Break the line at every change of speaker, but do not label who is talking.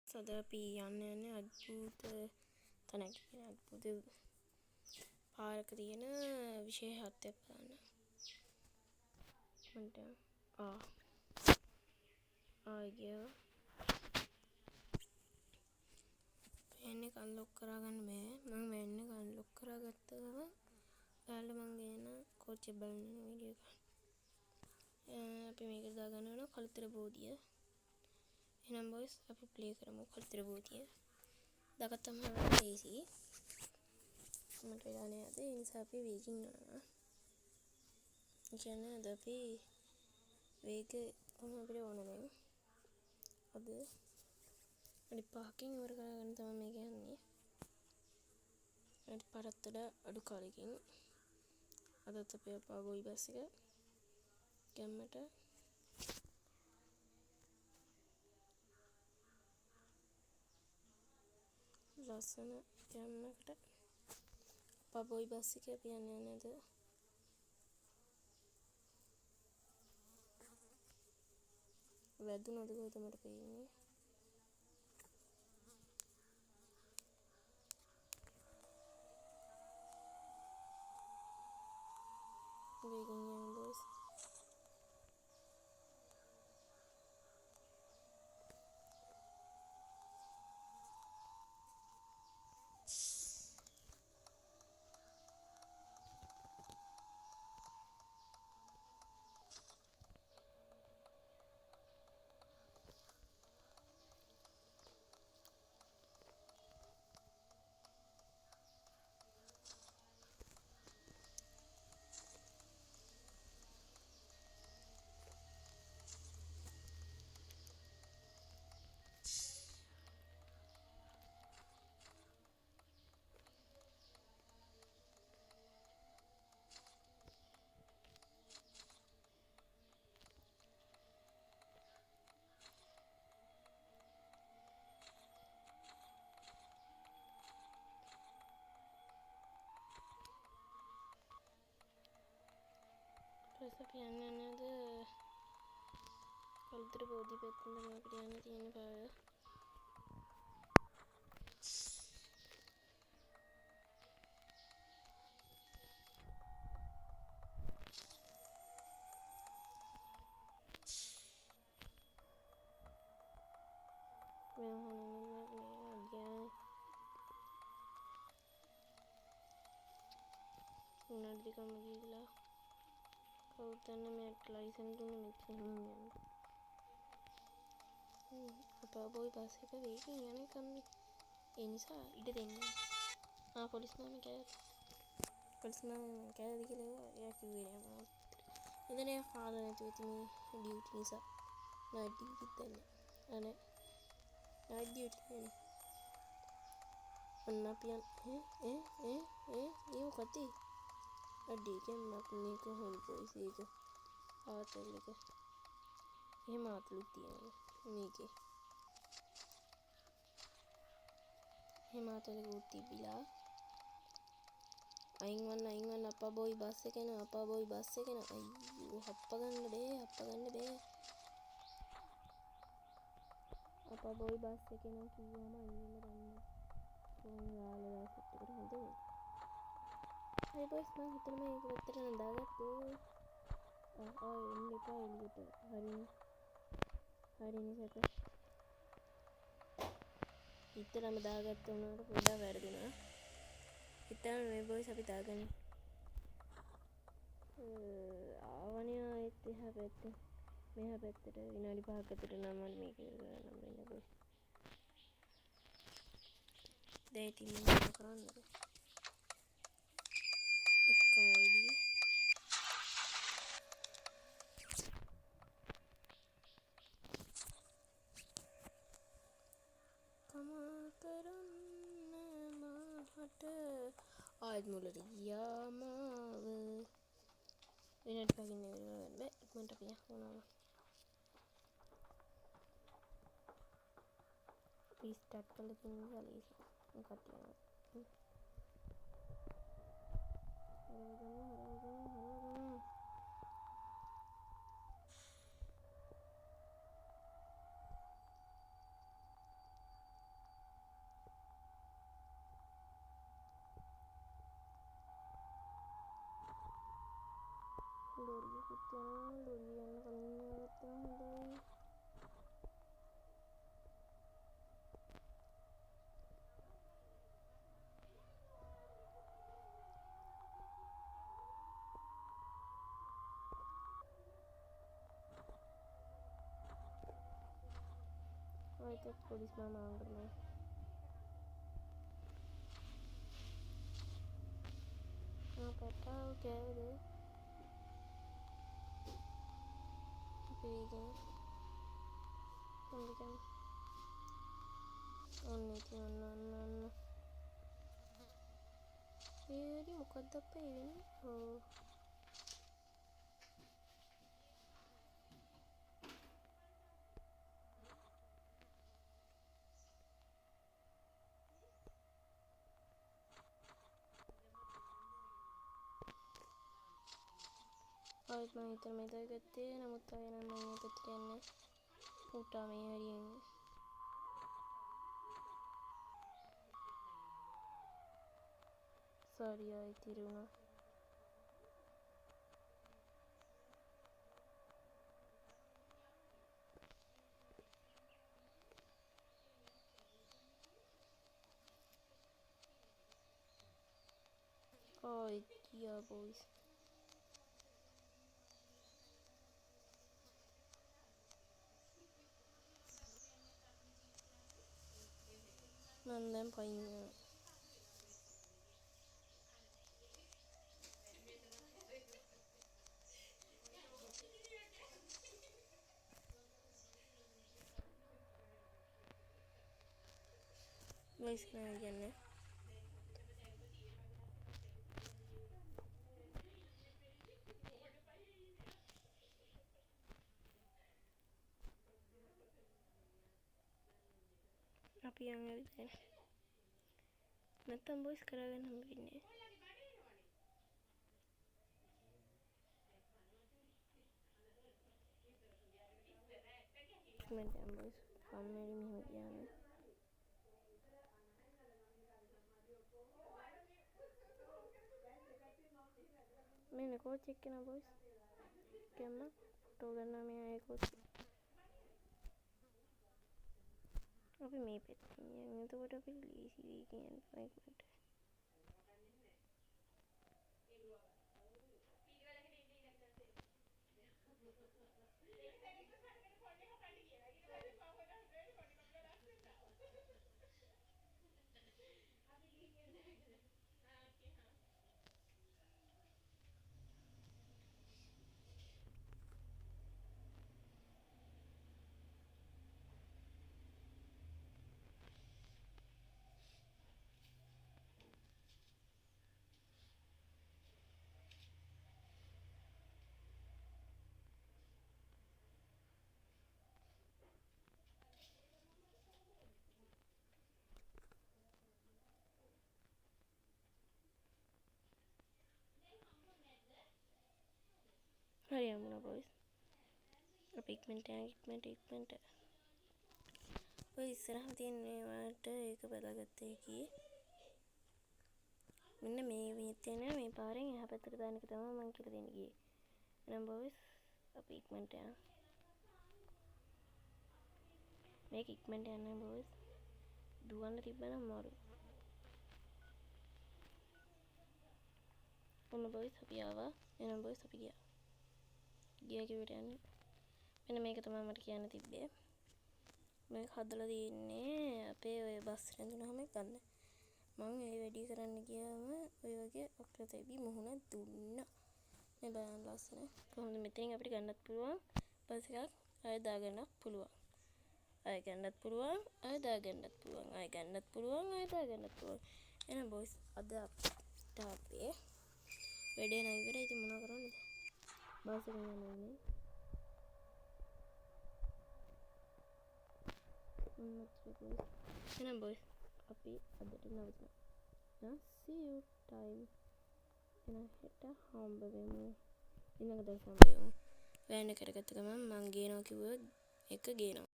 අද අපි යන්නේ අද්භූත තැනක තියෙන අද්භූත පාරක තියෙන විශේෂත්වයක් බලන්න. මන්ට ගියා. වෙන්නේ අන්ලොක් කරගන්න බෑ. මම වෙන්නේ අන්ලොක් කරගත්තා ගමන් ඔයාලට මම ගේන කෝච්චිය බලන්න වීඩියෝ එක. අපි මේක දාගන්න ඕන කළුතර බෝධිය. එහෙනම් බොයිස් අපි ප්ලේ කරමු කළුතර බෝධිය. දාගත්තම හරියට easy. මට වෙලා නෑ අද ඒ නිසා අපි වේගින් යනවා. ඒ කියන්නේ අද අපි වේග තමයි අපිට ඕන දැන්. අද අනිත් 5කින් ඉවර කරගන්න තමයි මේක යන්නේ. අනිත් පාරත් වඩා අඩු කාලෙකින් අදත් අපේ පාබෝයි බස් එක ගැම්මට ලස්සන ගැම්මකට පාබෝයි බස් එක අපි යන්නේ නේද? වැදුනද කොහෙද මට පේන්නේ? වේගින් යන්න බොයිස්. අපි යන්නේ නේද? කළුතර බෝධිය පැත්තෙන් තමයි අපිට යන්න තියෙන පාර. උනාදිකම ගිහිල්ලා කවුද දන්නේ මට ලයිසන් දුන්න මෙතන යන්න. පාබෝයි බස් එක වේගින් යන කම්මි. ඒ නිසා ඉඩ දෙන්නේ. පොලිස් මාමා කෑවද? පොලිස් මාමා කෑවද කියලා එයා කිව්වේ නෑ මම. ඉතින් එයා කාලා නැතුව ඉතින් ඩියුටි නිසා නයිට් ඩියුටිත් දැන්නේ. අනේ නයිට් ඩියුටි නේ. ඔන්න අපි ඒ මොකද? අඩේකෙන් මේක හොල් බොයිස් එක ආතල් එක. එහෙම ආතලුත් තියෙනවා මේකේ. එහෙම ආතලකුත් තිබිලා අයින් වන්න අප්පා බෝයි බස් එක එන අයියෝ හප්ප ගන්න බෑ අප්පා බෝයි බස් එක එන කිව්වම අයින් වෙන්න ගන්න ෆෝන් යාලා දාසෙත් එකට හොඳ වෙයි. හරි බොයිස් මම හිතනවා මේක පැත්තට නදාගත්තේ එන්න එපා එළියට. හරිනේ සැක. හිතරම දාගත්ත උනාට පොඩ්ඩක් වැරදුනා. හිතන්න මේ බොයිස් අපි දාගන්නේ. ආවනේ ආයෙත් එහා පැත්තේ. මෙහා පැත්තට විනාඩි 5ක් අතර නම් මම මේක කරගන්නම් වෙන බොයිස්. දැන් ඉතින් මොකද කරන්නද? ඔක්කොම රෙඩි. ආයෙත් මුලට ගියා මාව වෙනත් පකින් නේද බෑ ඉක්මනට අපි යනවා රීස්ටාර්ට් කරලා තියෙන නිසා ලේසි මොකක්ද යනවා ලොරියකුත් යනවා. ලොරිය යන කලින් ආවත්තම හොඳයි. ආයෙත් පොලිස් මාමා අංගලයි. පටාව කෑවද? වේගෙන කොම්බිකම් ඔන්න ඉතින් ඔන්න ඒරි මොකක්ද අපේ වෙන්නේ? ඔව් ආයෙත් මම හිතන මෙතන ගත්තේ නමුත් ආයෙ නම් මම එතනට යන්නේ උටා මේ හරියන්නේ සෝරි ආයෙ තිරුණා ආයෙත් ගියා බොයිස් මම දැන් පයින් යනවා බොයිස් නෑ කියන්නේ අපි යන් ඇවිත් නැත්තම් බොයිස් කරගන්න හම්බෙන්නේ මම දැන් බොයිස් කම්මැලි මෙහෙම කියන්නේ මෙන්න කෝච් එක්ක නා බොයිස් කැම්ම ෆොටෝ ගන්නවා මේ අය කෝච් අපි මේ පැත්තෙන් යමු එතකොට අපිට ලීසි වෙයි කියන්න පයිකට හරි යමුනා බොයිස් අපි ඉක්මනට ඔය ඉස්සරහම තියෙන මේවට ඒක බලාගත්ත එකී මෙන්න මේ තියෙන මේ පාරෙන් එහා පැත්තට දාන එක තමයි මම කියලා දෙන්න ගියේ එහෙනම් බොයිස් අපි ඉක්මනට යනවා මේක ඉක්මනට යන්න බොයිස් දුවන්න තිබ්බනම් මාරුයි ඔන්න බොයිස් අපි ආවා එහෙනම් බොයිස් අපි ගියා කිව්වට යන්නේ මෙන්න මේක තමයි මට කියන්න තිබ්බේ මේක හදලා තියෙන්නේ අපේ ඔය බස් රැඳුනහම ගන්න මම ඒ වැඩි කරන්න ගියාම ඔය වගේ අක්‍රතැබි මුහුණ දුන්නා මේ බලන්න ලස්සන කොහොමද මෙතනින් අපිට ගන්නත් පුළුවන් බස් එකක් ආයෙ දාගන්නත් පුළුවන් ආයෙ ගන්නත් පුළුවන් ආයෙ දාගන්නත් පුළුවන් ආයෙ ගන්නත් පුළුවන් ආයෙ දාගන්නත් පුළුවන් එහෙනම් බොයිස් අද අපිට අපේ වැඩේ නම් ඉවරයි ඉතින් මොනවා කරන්නද බස් එකෙන් යන්නේ එහෙනම් බොයිස් අපි අදට නවතිනවා see you time එහෙනම් හෙට හම්බ වෙමු ඊළඟ දවසේ හම්බ වෙමු වෑන් එක කරගත්ත ගමන් මං ගේනවා කිව්වොත් එක ගේනවා